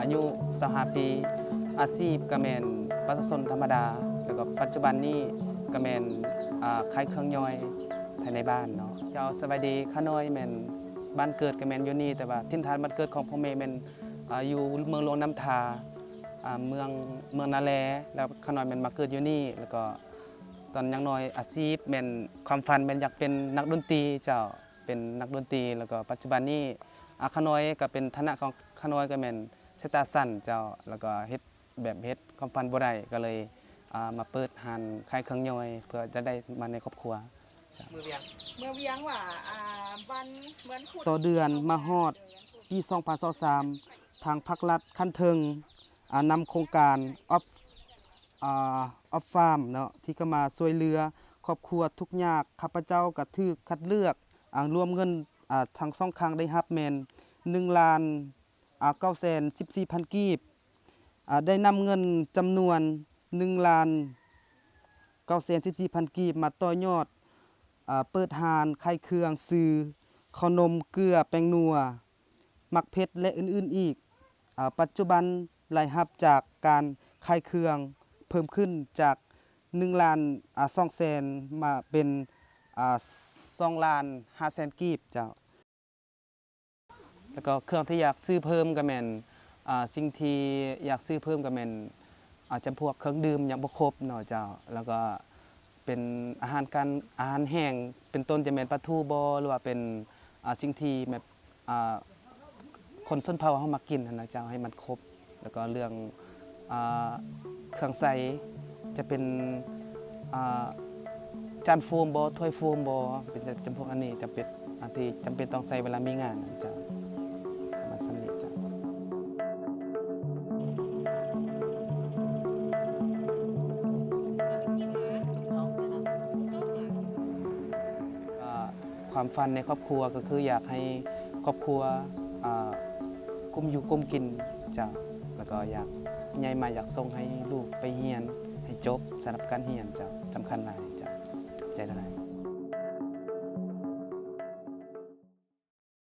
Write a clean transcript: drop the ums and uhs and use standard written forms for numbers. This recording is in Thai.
อายุ25 ปีอาชีพก็แม่นประชาชนธรรมดาแล้วก็ปัจจุบันนี้ก็แม่นขายเครื่องย่อยภายในบ้านเนาะเจ้าสบายดีข้าน้อยแม่นบ้านเกิดก็แม่นอยู่นี่แต่ว่าถิ่นฐานบ้านเกิดของพ่อแม่แม่นอยู่เมืองหลวงน้ำทาเมืองนาแลแล้วข้าน้อยแม่นมาเกิดอยู่นี่แล้วก็ตอนยังน้อยอาชีพแม่นความฝันแม่นอยากเป็นนักดนตรีเจ้าเป็นนักดนตรีแล้วก็ปัจจุบันนี้ข้าน้อยก็เป็นฐานะของข้าน้อยก็แม่นสายตาสั้นเจ้าแล้วก็เฮ็ดความฝันบ่ได้ก็เลยมาเปิดร้านขายเครื่องย่อยเพื่อจะได้มาในครอบครัวเมื่อเวียงว่าวันเหมือนขุดต่อเดือนมาฮอดปี2023ทางภาครัฐคันเทิงนำโครงการออฟฟาร์มเนาะที่ก็มาช่วยเหลือครอบครัวทุกยากข้าพเจ้าก็ถูกคัดเลือกรวมเงินทาง2ครั้งได้รับแม่น1,914,000 กีบได้นำเงินจำนวน1,914,000 กีบมาต่อยอดเปิดร้านขายเครื่องซื้อขนมเกลือแป้งนัวมักเผ็ดและอื่นๆอีกปัจจุบันรายรับจากการขายเครื่องเพิ่มขึ้นจาก1,200,000มาเป็น2,500,000 กีบเจ้าแล้วก็เครื่องที่อยากซื้อเพิ่มก็แม่นสิ่งที่อยากซื้อเพิ่มก็แม่นอาจจะพวกเครื่องดื่มยังบ่ครบเนาะเจ้าแล้วก็เป็นอาหารแห้งเป็นต้นจะแม่นปลาทูบ่หรือว่าเป็นสิ่งที่แบบคนชนเผ่าเฮามากินนะเจ้าให้มันครบแล้วก็เรื่องเครื่องใส่จะเป็นจานโฟมบ่ถ้วยโฟมบ่เป็นจำพวกอันนี้จะเป็นที่จำเป็นต้องใส่เวลามีงานเจ้ามาสำเร็จเจ้าความฝันในครอบครัวก็คืออยากให้ครอบครัวกุมอยู่กุมกินเจ้าแล้วก็อยากใหญ่มาอยากส่งให้ลูกไปเรียนให้จบสำหรับการเรียนเจ้าสำคัญหลายเจ้าใจหลาย